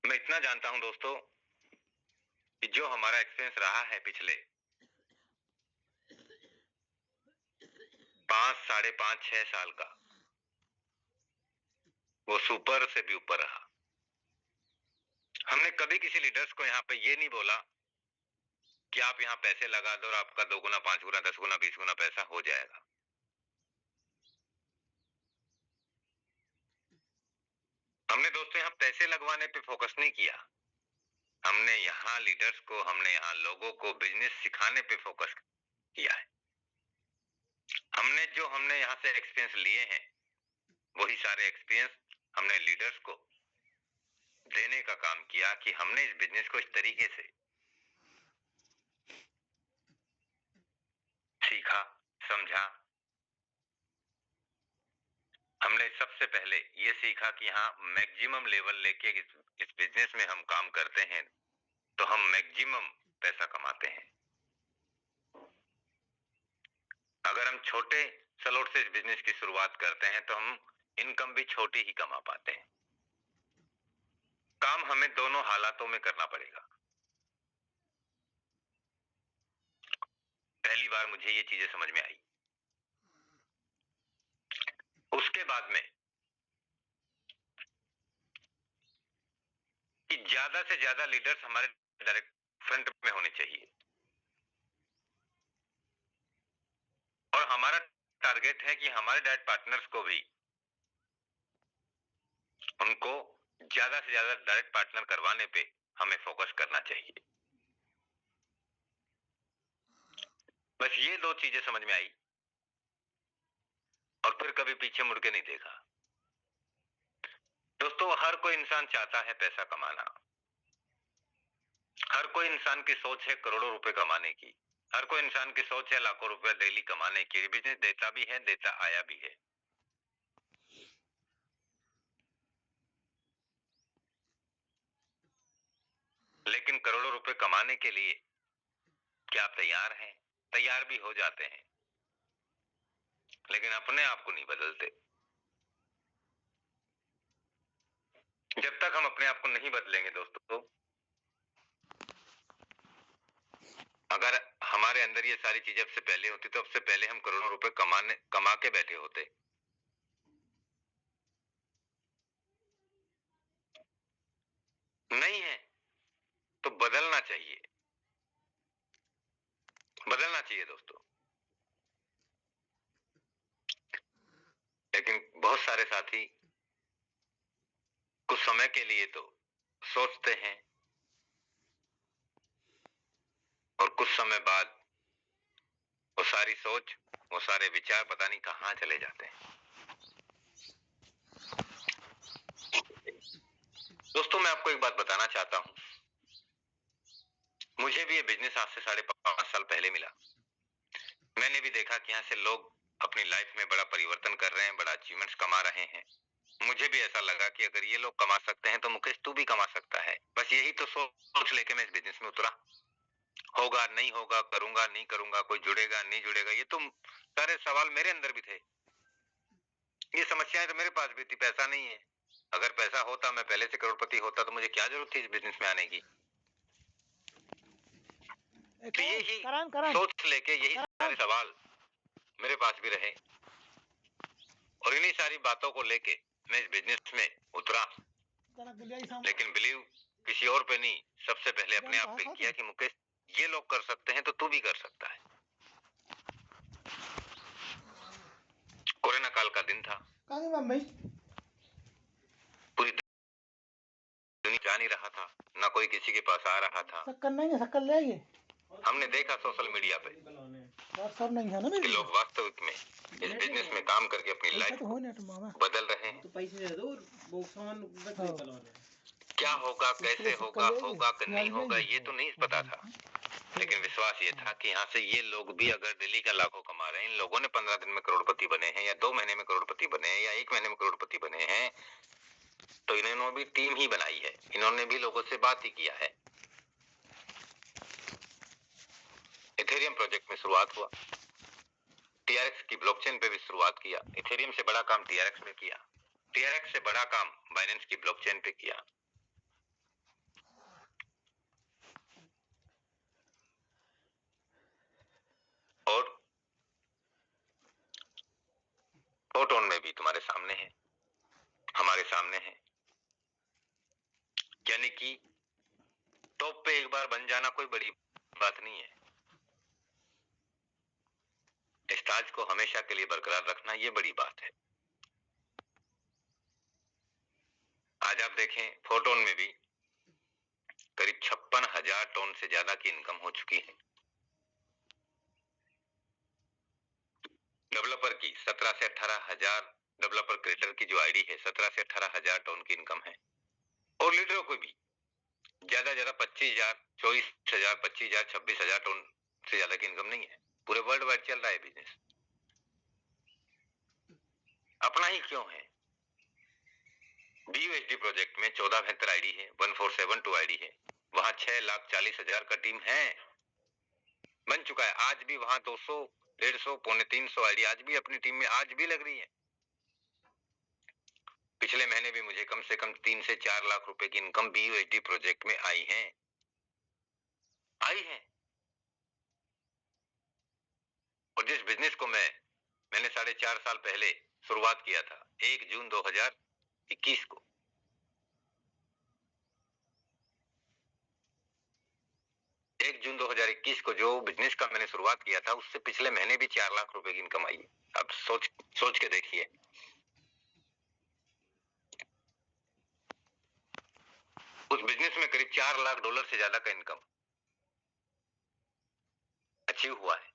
मैं इतना जानता हूं दोस्तों कि जो हमारा एक्सपीरियंस रहा है पिछले 5, 5.5, 6 साल का, वो सुपर से भी ऊपर रहा। हमने कभी किसी लीडर्स को यहाँ पे ये नहीं बोला कि आप यहाँ पैसे लगा दो और आपका 2 गुना, 5 गुना, 10 गुना, 20 गुना पैसा हो जाएगा। हमने दोस्तों यहाँ पैसे लगवाने पे फोकस नहीं किया, हमने यहाँ लीडर्स को, हमने यहाँ लोगों को बिजनेस सिखाने पे फोकस किया है। हमने यहाँ से एक्सपीरियंस लिए हैं, वही सारे एक्सपीरियंस हमने लीडर्स को देने का काम किया कि हमने इस बिजनेस को इस तरीके से सीखा, समझा। हमने सबसे पहले ये सीखा कि हाँ, मैक्सिमम लेवल लेके इस बिजनेस में हम काम करते हैं तो हम मैक्सिमम पैसा कमाते हैं। अगर हम छोटे सलोट से इस बिजनेस की शुरुआत करते हैं तो हम इनकम भी छोटी ही कमा पाते हैं। काम हमें दोनों हालातों में करना पड़ेगा। पहली बार मुझे ये चीजें समझ में आई। उसके बाद में कि ज्यादा से ज्यादा लीडर्स हमारे डायरेक्ट फ्रंट में होने चाहिए और हमारा टारगेट है कि हमारे डायरेक्ट पार्टनर्स को भी, उनको ज्यादा से ज्यादा डायरेक्ट पार्टनर करवाने पे हमें फोकस करना चाहिए। बस ये दो चीजें समझ में आई और फिर कभी पीछे मुड़ के नहीं देखा। दोस्तों, हर कोई इंसान चाहता है पैसा कमाना। हर कोई इंसान की सोच है करोड़ों रुपए कमाने की। हर कोई इंसान की सोच है लाखों रुपए डेली कमाने की। बिजनेस देता भी है, देता आया भी है। लेकिन करोड़ों रुपए कमाने के लिए क्या आप तैयार हैं? तैयार भी हो जाते हैं, लेकिन अपने आप को नहीं बदलते। जब तक हम अपने आप को नहीं बदलेंगे दोस्तों, अगर हमारे अंदर ये सारी चीजें अब से पहले होती तो अब से पहले हम करोड़ों रुपए कमा के बैठे होते। नहीं है तो बदलना चाहिए, बदलना चाहिए दोस्तों। लेकिन बहुत सारे साथी कुछ समय के लिए तो सोचते हैं और कुछ समय बाद वो सारी सोच, वो सारे विचार पता नहीं कहां चले जाते हैं। दोस्तों, मैं आपको एक बात बताना चाहता हूं। मुझे भी ये बिजनेस आज से 5.5 साल पहले मिला। मैंने भी देखा कि यहाँ से लोग अपनी लाइफ में बड़ा परिवर्तन कर रहे हैं, बड़ा अचीवमेंट्स कमा रहे हैं। मुझे भी ऐसा लगा कि अगर ये लोग कमा सकते हैं तो मुकेश तू भी कमा सकता है। बस यही तो सोच लेके मैं इस बिजनेस में उतरा। होगा नहीं होगा, करूंगा नहीं करूंगा, कोई जुड़ेगा नहीं जुड़ेगा, ये तो सारे सवाल मेरे अंदर भी थे। ये समस्याएं तो मेरे पास भी थी। पैसा नहीं है। अगर पैसा होता, मैं पहले से करोड़पति होता, तो मुझे क्या जरूरत थी इस बिजनेस में आने की। तो यही सोच लेके यही सारे सवाल मेरे पास भी रहे और इन्हीं सारी बातों को लेके मैं इस बिजनेस में उतरा। लेकिन बिलीव किसी और पे नहीं, सबसे पहले अपने आप पे किया कि मुकेश ये लोग कर सकते हैं तो तू भी कर सकता है। कोरोना काल का दिन था। पूरी दुनिया जा नहीं रहा था, ना कोई किसी के पास आ रहा था। हमने देखा सोशल मीडिया पे कि लोग वास्तविक में इस बिजनेस में काम करके अपनी लाइफ बदल रहे हैं। क्या होगा, कैसे होगा, होगा कि नहीं होगा, ये तो नहीं पता था। लेकिन विश्वास ये था कि यहाँ से ये लोग भी अगर दिल्ली का लाखों कमा रहे हैं, इन लोगों ने 15 दिन में करोड़पति बने हैं या 2 महीने में करोड़पति बने हैं या 1 महीने में करोड़पति बने हैं, तो इन्होंने भी टीम ही बनाई है। इन्होंने भी लोगों से बात ही किया है। इथेरियम प्रोजेक्ट में शुरुआत हुआ, टीआरएक्स की ब्लॉकचेन पे भी शुरुआत किया। इथेरियम से बड़ा काम टीआरएक्स में किया, टीआरएक्स से बड़ा काम बाइनेंस की ब्लॉकचेन पे किया। और फोटोन में भी तुम्हारे सामने है, हमारे सामने है। यानी कि टॉप पे एक बार बन जाना कोई बड़ी बात नहीं है। स्टार्च को हमेशा के लिए बरकरार रखना ये बड़ी बात है। आज आप देखें फोटोन में भी करीब 56,000 टन से ज्यादा की इनकम हो चुकी है। डेवलपर की 17 से 18,000 डेवलपर क्रिएटर की जो आईडी है 17 से 18,000 टन की इनकम है। और लीडरों को भी ज्यादा 25,000, 24,000, 25,000, 26,000 टन से ज्यादा की इनकम नहीं है। पूरे वर्ल्ड वाइड चल रहा है बिजनेस। अपना ही क्यों है? BUSD प्रोजेक्ट में 14 बेहतर आईडी है, 1472 आईडी है। वहां 6,40,000 का टीम है, बन चुका है। आज भी वहां 200, 150, 250 आईडी आज भी अपनी टीम में आज भी लग रही है। पिछले महीने भी मुझे कम से कम 3 से 4 लाख रुपए की इनकम BUSD प्रोजेक्ट में आई है। और जिस बिजनेस को मैंने 4.5 साल पहले शुरुआत किया था 1 जून 2021 को, जून 2021 को जो बिजनेस का मैंने शुरुआत किया था उससे पिछले महीने भी 4 लाख रुपए की इनकम आई है। अब सोच के देखिए। उस बिजनेस में करीब $4 लाख से ज्यादा का इनकम अचीव हुआ है।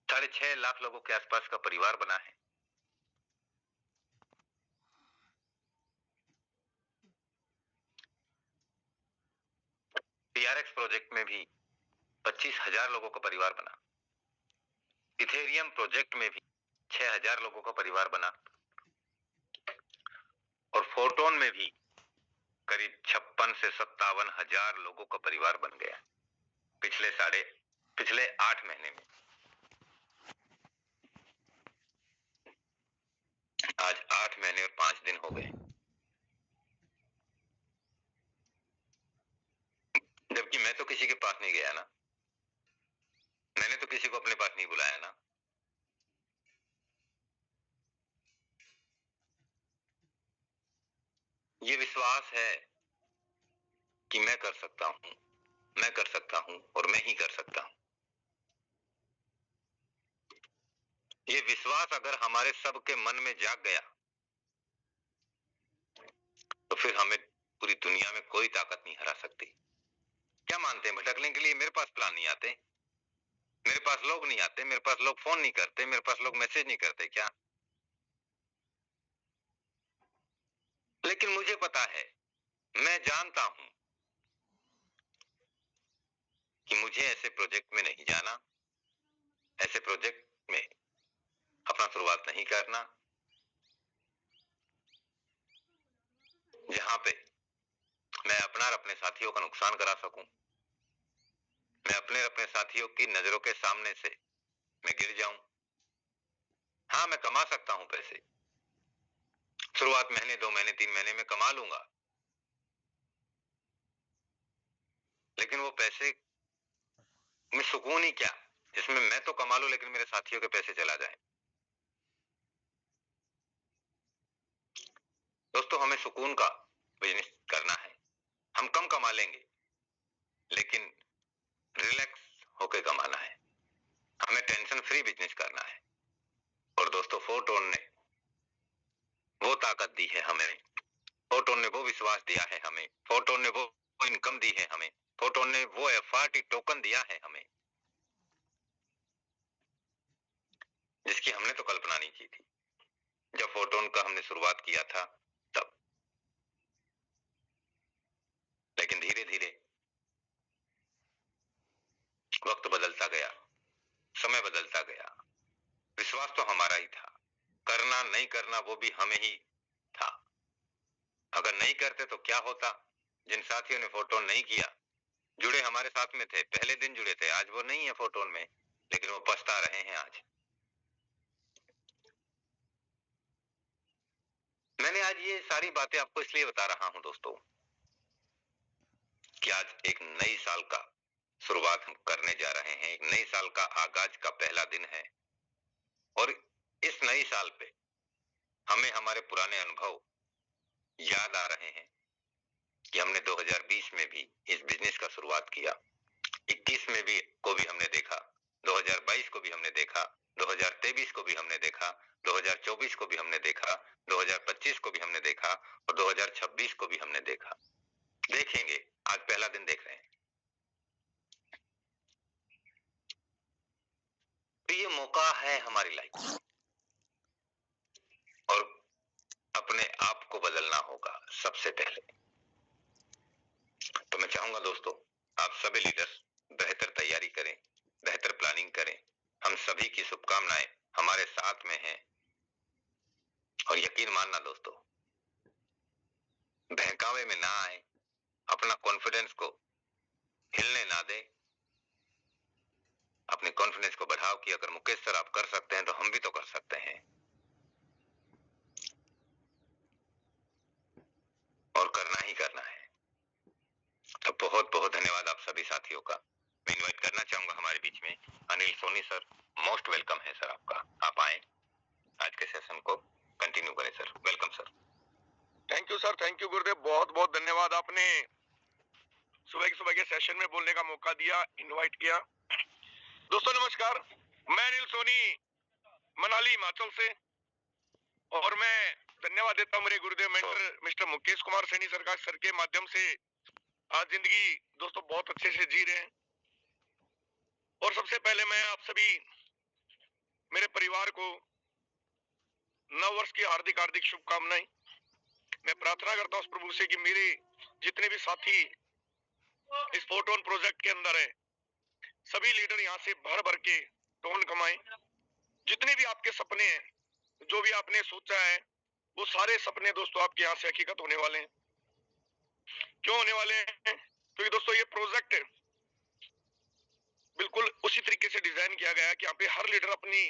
6.5 लाख लोगों के आसपास का परिवार बना है। TRX प्रोजेक्ट में भी 25,000 लोगों का परिवार बना। इथेरियम प्रोजेक्ट में भी 6,000 लोगों का परिवार बना। और फोटोन में भी करीब 56 से 57,000 लोगों का परिवार बन गया पिछले 8 महीने में। आज 8 महीने और 5 दिन हो गए, जबकि मैं तो किसी के पास नहीं गया ना, मैंने तो किसी को अपने पास नहीं बुलाया ना। ये विश्वास है कि मैं कर सकता हूं और मैं ही कर सकता हूं। ये विश्वास अगर हमारे सबके मन में जाग गया तो फिर हमें पूरी दुनिया में कोई ताकत नहीं हरा सकती। क्या मानते हैं? भटकने के लिए मेरे पास प्लान नहीं आते, मेरे पास लोग नहीं आते, मेरे पास लोग फोन नहीं करते, मेरे पास लोग मैसेज नहीं करते क्या? लेकिन मुझे पता है, मैं जानता हूं कि मुझे ऐसे प्रोजेक्ट में नहीं जाना, ऐसे प्रोजेक्ट में अपना शुरुआत नहीं करना जहां पे मैं अपना और अपने साथियों का नुकसान करा सकूं, मैं अपने साथियों की नजरों के सामने से मैं गिर जाऊं। हाँ, मैं कमा सकता हूं पैसे, शुरुआत महीने, 2 महीने, 3 महीने में कमा लूंगा, लेकिन वो पैसे में सुकून ही क्या जिसमें मैं तो कमा लूं लेकिन मेरे साथियों के पैसे चला जाए। दोस्तों, हमें सुकून का बिजनेस करना है। हम कम कमा लेंगे लेकिन रिलैक्स होकर कमाना है। हमें टेंशन फ्री बिजनेस करना है। और दोस्तों, फोटोन ने वो ताकत दी है हमें, फोटोन ने वो विश्वास दिया है हमें, फोटोन ने वो इनकम दी है हमें, फोटोन ने वो FRT टोकन दिया है हमें जिसकी हमने तो कल्पना नहीं की थी जब फोटोन का हमने शुरुआत किया था तब। लेकिन धीरे धीरे वक्त बदलता गया, समय बदलता गया, विश्वास तो हमारा ही था, करना नहीं करना वो भी हमें ही था। अगर नहीं करते तो क्या होता? जिन साथियों ने फोटोन नहीं किया, जुड़े हमारे साथ में थे, पहले दिन जुड़े थे, आज वो नहीं है फोटोन में, लेकिन वो पछता रहे हैं आज। मैंने आज ये सारी बातें आपको इसलिए बता रहा हूं दोस्तों कि आज एक नई साल का शुरुआत हम करने जा रहे हैं। एक नई साल का आगाज का पहला दिन है और इस नई साल पे हमें हमारे पुराने अनुभव याद आ रहे हैं कि हमने 2020 में भी इस बिजनेस का शुरुआत किया, 21 में भी को भी हमने देखा, 2022 को भी हमने देखा, 2023 को भी हमने देखा, 2024 को भी हमने देखा, 2025 को भी हमने देखा और 2026 को भी हमने देखा, देखेंगे। आज पहला दिन देख रहे हैं। तो ये मौका है हमारी लाइफ और अपने आप को बदलना होगा सबसे पहले। तो मैं चाहूंगा दोस्तों, आप सभी लीडर्स बेहतर तैयारी करें, बेहतर प्लानिंग करें। हम सभी की शुभकामनाएं हमारे साथ में हैं और यकीन मानना दोस्तों, बहकावे में ना आए, अपना कॉन्फिडेंस को हिलने ना दे, अपने कॉन्फिडेंस को बढ़ाओ कि अगर मुकेश सर आप कर सकते हैं तो हम भी तो कर सकते हैं। और करना ही करना है। तो बहुत बहुत धन्यवाद आप सभी साथियों का। मैं इनवाइट करना चाहूंगा हमारे बीच में Anil Soni sir. Most welcome है सर आपका, आप आए आज के सेशन को कंटिन्यू करें sir. Welcome sir. Thank you sir, thank you Gurudev, बहुत बहुत धन्यवाद। आपने सुबह के सेशन में बोलने का मौका दिया, इनवाइट किया। दोस्तों नमस्कार, मैं अनिल सोनी मनाली हिमाचल से, और मैं धन्यवाद देता हूँ मेरे गुरुदेव mentor mister Mukesh Kumar Saini sir के माध्यम से आज जिंदगी दोस्तों बहुत अच्छे से जी रहे हैं। और सबसे पहले मैं आप सभी मेरे परिवार को नव वर्ष की हार्दिक हार्दिक शुभकामनाएं। मैं प्रार्थना करता हूँ उस प्रभु से कि मेरे जितने भी साथी इस फोटोन प्रोजेक्ट के अंदर है, सभी लीडर यहाँ से भर भर के टोन कमाएं। जितने भी आपके सपने हैं, जो भी आपने सोचा है, वो सारे सपने दोस्तों आपके यहाँ से हकीकत होने वाले हैं। क्यों होने वाले हैं? क्योंकि दोस्तों ये प्रोजेक्ट बिल्कुल उसी तरीके से डिजाइन किया गया है कि यहाँ पे हर लीडर अपनी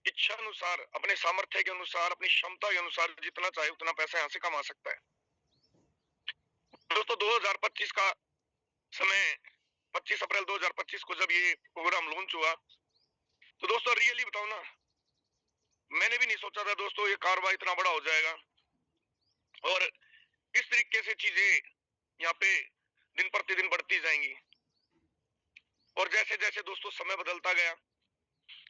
इच्छा अनुसार, अपने सामर्थ्य के अनुसार, अपनी क्षमता के अनुसार जितना चाहे उतना पैसा यहाँ से कमा सकता है। दोस्तों 2025 का समय, 25 अप्रैल 2025 को जब ये प्रोग्राम लॉन्च हुआ, तो दोस्तों रियली बताओ ना, मैंने भी नहीं सोचा था दोस्तों ये कारोबार इतना बड़ा हो जाएगा और इस तरीके से चीजें यहाँ पे दिन प्रतिदिन बढ़ती जाएंगी। और जैसे जैसे दोस्तों समय बदलता गया,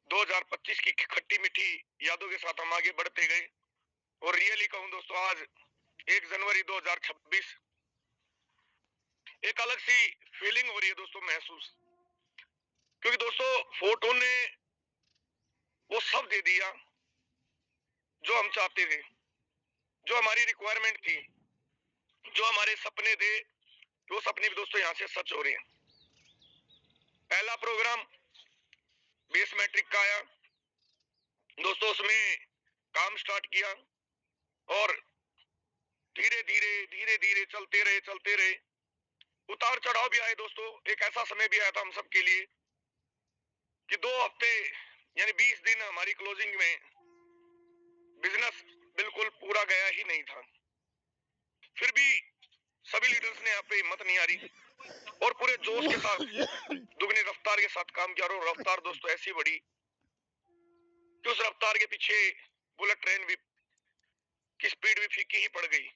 2025 की खट्टी मीठी यादों के साथ हम आगे बढ़ते गए। और रियली कहूं दोस्तों, आज 1 जनवरी 2026 एक अलग सी फीलिंग हो रही है दोस्तों महसूस, क्योंकि दोस्तों फोटो ने वो सब दे दिया जो हम चाहते थे, जो हमारी रिक्वायरमेंट थी, जो हमारे सपने थे, वो सपने भी दोस्तों यहाँ से सच हो रहे हैं। पहला प्रोग्राम बेस मैट्रिक का आया दोस्तों, उसमें काम स्टार्ट किया और धीरे धीरे चलते रहे। उतार चढ़ाव भी आए दोस्तों। एक ऐसा समय भी आया था हम सबके लिए कि 2 हफ्ते यानी 20 दिन हमारी क्लोजिंग में बिजनेस बिल्कुल पूरा गया ही नहीं था। फिर भी सभी लीडर्स ने यहाँ पे हिम्मत नहीं हारी और पूरे जोश के साथ दुगनी रफ्तार के साथ काम किया। और रफ्तार दोस्तों ऐसी बढ़ी कि उस रफ्तार के पीछे बुलेट ट्रेन भी की स्पीड भी फीकी ही पड़ गई।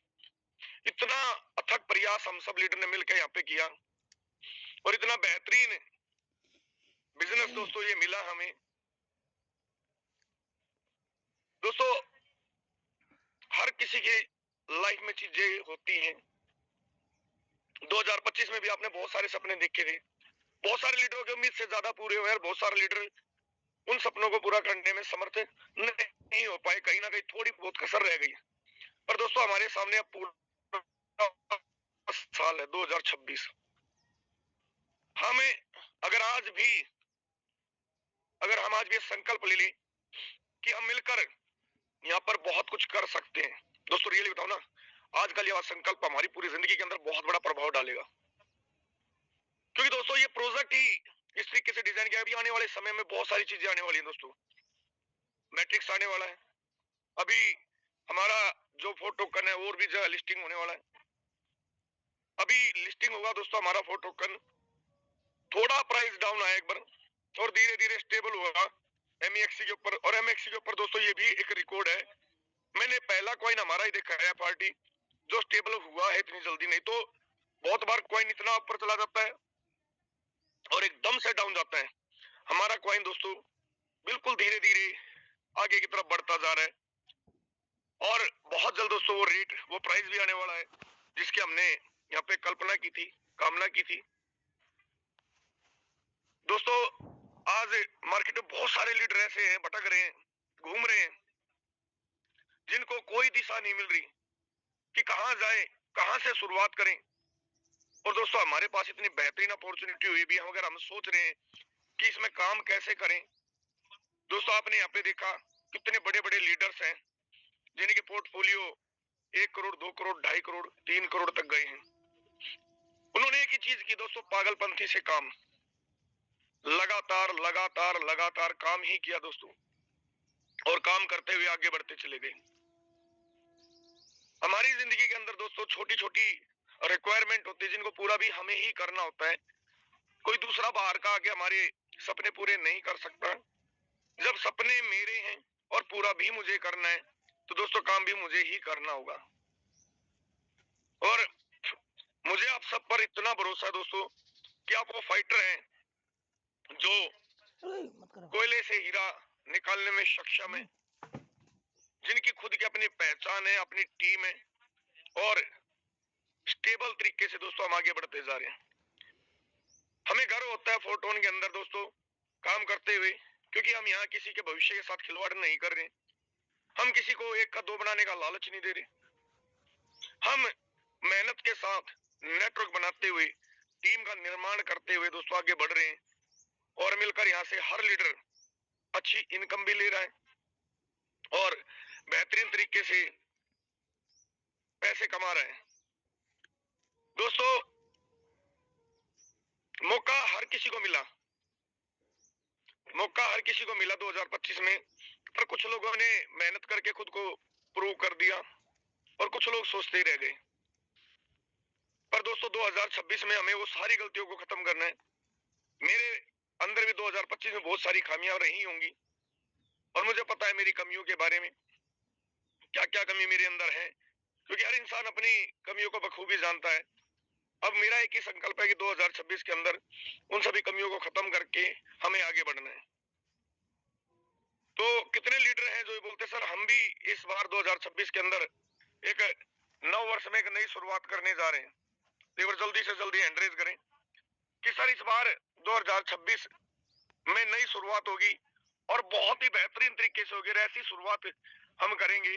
इतना अथक प्रयास हम सब लीडर ने मिलकर यहाँ पे किया और इतना बेहतरीन बिजनेस दोस्तों ये मिला हमें। दोस्तों हर किसी के लाइफ में चीजें होती हैं। 2025 में भी आपने बहुत सारे सपने देखे थे, बहुत सारे लीडरों की उम्मीद से ज्यादा पूरे हुए और बहुत सारे लीडर उन सपनों को पूरा करने में समर्थ नहीं हो पाए, कहीं ना कहीं थोड़ी बहुत कसर रह गई। पर दोस्तों हमारे सामने अब पूरा साल है 2026। हमें अगर हम आज भी संकल्प ले लें कि हम मिलकर यहाँ पर बहुत कुछ कर सकते हैं। दोस्तों रियली बताओ ना, आज का यह संकल्प हमारी पूरी जिंदगी के अंदर बहुत बड़ा प्रभाव डालेगा। क्योंकि दोस्तों ये प्रोजेक्ट ही इस तरीके से डिजाइन किया। अभी आने वाले समय में बहुत सारी चीजें आने वाली हैं दोस्तों। मैट्रिक्स आने वाला है, अभी हमारा जो फोटो टोकन है और भी जगह लिस्टिंग होने वाला है। अभी लिस्टिंग होगा दोस्तों हमारा फोटो टोकन, थोड़ा प्राइस डाउन आया एक बार और धीरे धीरे स्टेबल होगा एमईएक्सी के ऊपर। और एमईएक्सी के ऊपर दोस्तों ये भी एक रिकॉर्ड है, मैंने पहला कॉइन हमारा ही देखा है पार्टी जो स्टेबल हुआ है इतनी जल्दी। नहीं तो बहुत बार कॉइन इतना ऊपर चला जाता है और एकदम से डाउन जाता है। हमारा कॉइन दोस्तों बिल्कुल धीरे धीरे आगे की तरफ बढ़ता जा रहा है और बहुत जल्द दोस्तों वो रेट, वो प्राइस भी आने वाला है जिसकी हमने यहाँ पे कल्पना की थी, कामना की थी। दोस्तों आज मार्केट में बहुत सारे लीडर ऐसे हैं, भटक रहे हैं, घूम रहे हैं, जिनको कोई दिशा नहीं मिल रही कि कहाँ जाए, कहाँ से शुरुआत करें। और दोस्तों हमारे पास इतनी बेहतरीन अपॉर्चुनिटी हुई भी, अगर हम सोच रहे हैं कि इसमें काम कैसे करें। दोस्तों आपने यहाँ पे देखा कितने बड़े बड़े लीडर्स हैं जिनके पोर्टफोलियो 1 करोड़, 2 करोड़, 2.5 करोड़, 3 करोड़ तक गए हैं। उन्होंने एक ही चीज की दोस्तों, पागलपंथी से काम, लगातार लगातार लगातार काम ही किया दोस्तों, और काम करते हुए आगे बढ़ते चले गए। हमारी जिंदगी के अंदर दोस्तों छोटी छोटी रिक्वायरमेंट होती है जिनको पूरा भी हमें ही करना होता है। कोई दूसरा बाहर का आके हमारे सपने पूरे नहीं कर सकता। जब सपने मेरे हैं और पूरा भी मुझे करना है तो दोस्तों काम भी मुझे ही करना होगा। और मुझे आप सब पर इतना भरोसा है दोस्तों कि आप वो फाइटर हैं जो कोयले से हीरा निकालने में सक्षम है, जिनकी खुद की अपनी पहचान है, अपनी टीम है, और स्टेबल तरीके से दोस्तों हम आगे बढ़ते जा रहे हैं। हमें गर्व होता है फोरटोन के अंदर दोस्तों काम करते हुए, क्योंकि हम यहाँ किसी के भविष्य के साथ खिलवाड़ नहीं कर रहे। हम किसी को एक का दो बनाने का लालच नहीं दे रहे। हम मेहनत के साथ नेटवर्क बनाते हुए, टीम का निर्माण करते हुए दोस्तों आगे बढ़ रहे हैं, और मिलकर यहाँ से हर लीडर अच्छी इनकम भी ले रहा है और बेहतरीन तरीके से पैसे कमा रहे हैं। दोस्तों मौका हर किसी को मिला, मौका हर किसी को मिला 2025 में, पर कुछ लोगों ने मेहनत करके खुद को प्रूव कर दिया और कुछ लोग सोचते ही रह गए। पर दोस्तों 2026 में हमें वो सारी गलतियों को खत्म करना है। मेरे अंदर भी 2025 में बहुत सारी खामियां रही होंगी और मुझे पता है मेरी कमियों के बारे में, क्या क्या कमी मेरे अंदर है, क्योंकि हर इंसान अपनी कमियों को बखूबी जानता है। अब मेरा एक ही संकल्प है कि 2026 के अंदर उन सभी कमियों को खत्म करके हमें आगे बढ़ना है। तो कितने लीडर हैं जो ये बोलते सर हम भी इस बार 2026 के अंदर एक नव वर्ष में एक नई शुरुआत करने जा रहे हैं, लेकिन जल्दी से जल्दी हैंड रेज करें कि सर इस बार 2026 में नई शुरुआत होगी और बहुत ही बेहतरीन तरीके से होगी। ऐसी शुरुआत हम करेंगे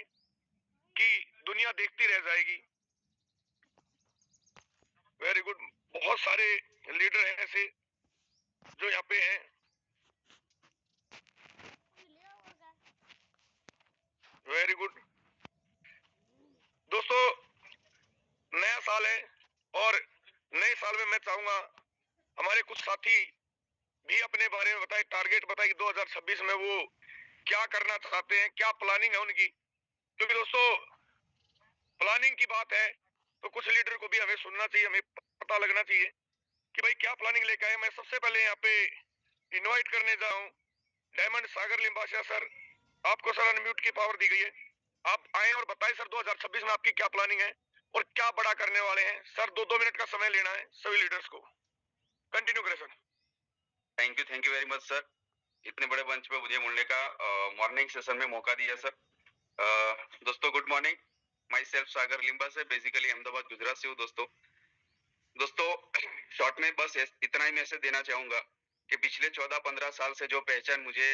कि दुनिया देखती रह जाएगी। Very good. बहुत सारे लीडर हैं ऐसे जो यहाँ पे हैं। Very good. दोस्तों नया साल है और नए साल में मैं चाहूंगा हमारे कुछ साथी भी अपने बारे में बताए, टारगेट बताए कि 2026 में वो क्या करना चाहते हैं, क्या प्लानिंग है उनकी। क्योंकि दोस्तों प्लानिंग की बात है तो कुछ लीडर को भी हमें सुनना चाहिए, हमें पता लगना चाहिए कि भाई क्या प्लानिंग लेके आए। मैं सबसे पहले यहाँ पे इनवाइट करने जा रहा हूँ डायमंड सागर लिम्बासिया सर। आपको सर अनम्यूट की पावर दी गई है, आप आए और बताएं सर 2026 में आपकी क्या प्लानिंग है और क्या बड़ा करने वाले हैं। सर 2-2 मिनट का समय लेना है सभी लीडर्स को। कंटिन्यू करें sir. Thank you very much sir, इतने बड़े मंच पे मुझे मुड़ने का मॉर्निंग सेशन में मौका दिया सर। दोस्तों गुड मॉर्निंग, माई सेल्फ सागर लिम्बा से, बेसिकली अहमदाबाद गुजरात से हूँ। दोस्तों शॉर्ट में बस इतना ही मैसेज देना चाहूंगा कि पिछले 14-15 साल से जो पहचान मुझे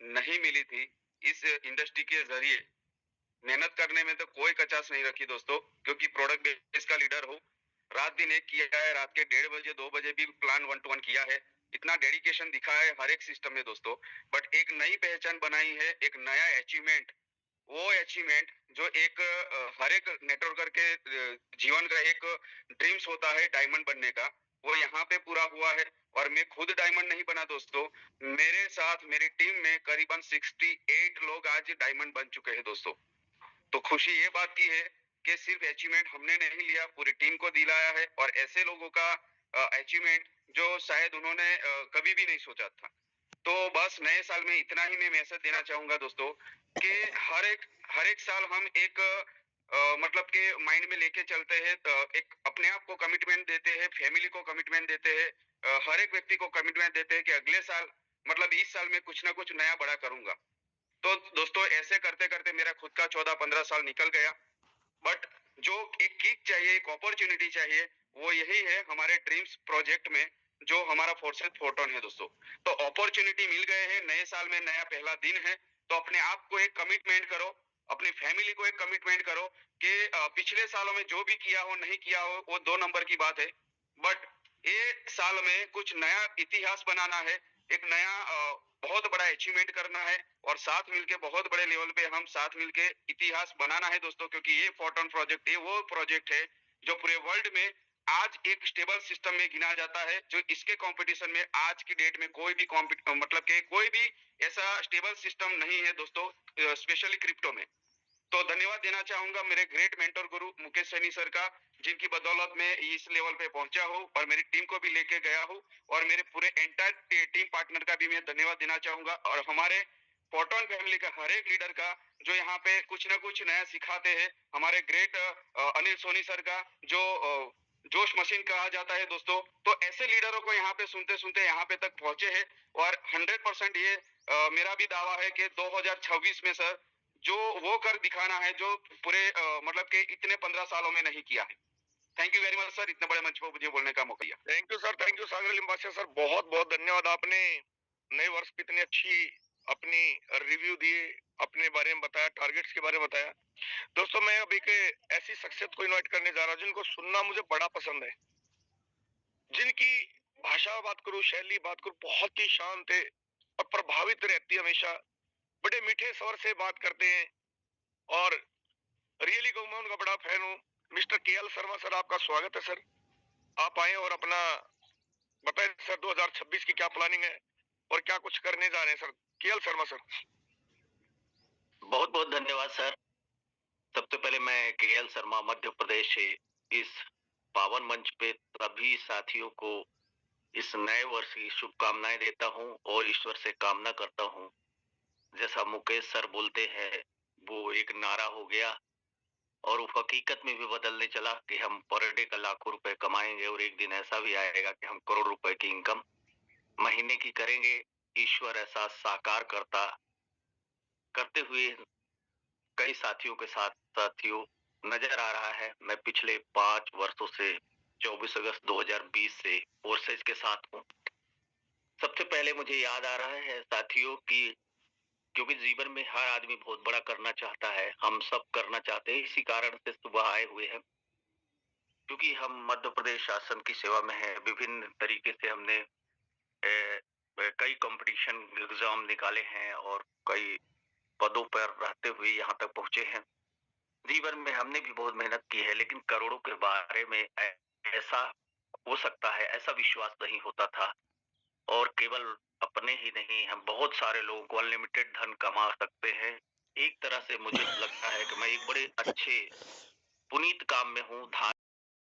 नहीं मिली थी, इस इंडस्ट्री के जरिए मेहनत करने में तो कोई कचास नहीं रखी दोस्तों, क्योंकि प्रोडक्ट बेस का लीडर हूँ। रात दिन एक किया है, रात के 1:30 बजे 2 बजे भी प्लान 1 to 1 किया है, इतना डेडिकेशन दिखा है हर एक सिस्टम में दोस्तों। बट एक नई पहचान बनाई है, एक नया अचीवमेंट, वो अचीवमेंट जो एक हर एक नेटवर्कर के जीवन का एक ड्रीम्स होता है डायमंड बनने का, वो यहाँ पे पूरा हुआ है। और मैं खुद डायमंड नहीं बना दोस्तों, मेरे साथ मेरी टीम में करीबन 68 लोग आज डायमंड बन चुके हैं दोस्तों। तो खुशी ये बात की है कि सिर्फ अचीवमेंट हमने नहीं लिया, पूरी टीम को दिलाया है, और ऐसे लोगों का अचीवमेंट जो शायद उन्होंने कभी भी नहीं सोचा था। तो बस नए साल में इतना ही मैं मैसेज देना चाहूंगा दोस्तों कि हर एक साल हम एक मतलब के माइंड में लेके चलते हैं, एक अपने आप को कमिटमेंट देते हैं, फैमिली को कमिटमेंट देते हैं, हर एक व्यक्ति को कमिटमेंट देते हैं कि अगले साल मतलब इस साल में कुछ ना कुछ नया बड़ा करूंगा। तो दोस्तों ऐसे करते करते मेरा खुद का 14-15 साल निकल गया। बट जो एक किक चाहिए, एक अपॉर्चुनिटी चाहिए, वो यही है हमारे ड्रीम्स प्रोजेक्ट में, जो हमारा फोर्सेस फोटोन है दोस्तों। तो अपॉर्चुनिटी मिल गए हैं, नए साल में नया पहला दिन है, तो अपने आप को एक कमिटमेंट करो, अपनी फैमिली को एक कमिटमेंट करो कि पिछले सालों में जो भी किया हो नहीं किया हो वो 2 नंबर की बात है, बट ये साल में कुछ नया इतिहास बनाना है, एक नया बहुत बड़ा अचीवमेंट करना है, और साथ मिलके बहुत बड़े लेवल पे हम साथ मिलके इतिहास बनाना है दोस्तों। क्योंकि ये फोटोन प्रोजेक्ट, ये वो प्रोजेक्ट है जो पूरे वर्ल्ड में आज एक स्टेबल सिस्टम में गिना जाता है, जो इसके कंपटीशन में आज की डेट में कोई भी मतलब कि कोई भी ऐसा स्टेबल सिस्टम नहीं है दोस्तों, स्पेशली क्रिप्टो में। तो धन्यवाद देना चाहूंगा मेरे ग्रेट मेंटर गुरु मुकेश सैनी सर का, जिनकी बदौलत मैं इस लेवल पे पहुंचा हूँ और मेरी टीम को भी लेके गया हूँ, और मेरे पूरे एंटायर टीम पार्टनर का भी मैं धन्यवाद देना चाहूंगा, और हमारे फोटोन फैमिली का हर एक लीडर का जो यहाँ पे कुछ ना कुछ नया सिखाते हैं, हमारे ग्रेट अनिल सोनी सर का, जो जोश मशीन कहा जाता है दोस्तों। तो ऐसे लीडरों को यहाँ पे सुनते सुनते यहाँ पे तक पहुंचे हैं, और 100% ये मेरा भी दावा है कि 2026 में सर जो वो कर दिखाना है जो पूरे मतलब के इतने 15 सालों में नहीं किया है। Thank you very much sir, इतने बड़े मंच पर मुझे बोलने का मौका दिया। Thank you sir, thank you Sagar Limbasiya sir, बहुत बहुत धन्यवाद। आपने नए वर्ष की इतनी अच्छी अपनी रिव्यू दिए, अपने बारे में बताया, टारगेट्स के बारे में बताया। दोस्तों मैं अभी के ऐसी शख्सियत को इनवाइट करने जा रहा हूँ जिनको सुनना मुझे बड़ा पसंद है, जिनकी भाषा बात करूँ, शैली बात करूँ, बहुत ही शांत है और प्रभावित रहती है हमेशा, बड़े मीठे स्वर से बात करते हैं, और रियली कहूँ मैं उनका बड़ा फैन हूँ। मिस्टर केएल शर्मा सर, आपका स्वागत है सर। आप आए और अपना बताएं सर 2026 की क्या प्लानिंग है और क्या कुछ करने जा रहे हैं सर। KL Sharma sir. बहुत बहुत धन्यवाद सर। सबसे पहले मैं केएल शर्मा मध्य प्रदेश से इस पावन मंच पे सभी साथियों को इस नए वर्ष की शुभकामनाएं देता हूं और ईश्वर से कामना करता हूं, जैसा मुकेश सर बोलते हैं वो एक नारा हो गया और वो हकीकत में भी बदलने चला कि हम पर डे का लाखों रुपए कमाएंगे, और एक दिन ऐसा भी आएगा कि हम करोड़ रुपए की इनकम महीने की करेंगे। ईश्वर ऐसा साकार करते हुए कई साथियों के साथियों नजर आ रहा है। मैं पिछले 5 वर्षों से 24 अगस्त 2020 से फोर्सेज के साथ हूँ। सबसे पहले मुझे याद आ रहा है साथियों की, क्योंकि जीवन में हर आदमी बहुत बड़ा करना चाहता है, हम सब करना चाहते हैं, इसी कारण से सुबह आए हुए हैं। क्योंकि हम मध्य प्रदेश शासन की सेवा में हैं, विभिन्न तरीके से हमने कई कंपटीशन एग्जाम निकाले हैं और कई पदों पर रहते हुए यहाँ तक पहुंचे हैं। जीवन में हमने भी बहुत मेहनत की है, लेकिन करोड़ों के बारे में ऐसा हो सकता है ऐसा विश्वास नहीं होता था। और केवल अपने ही नहीं, हम बहुत सारे लोगों को अनलिमिटेड धन कमा सकते हैं। एक तरह से मुझे लगता है कि मैं एक बड़े अच्छे पुनीत काम में हूँ।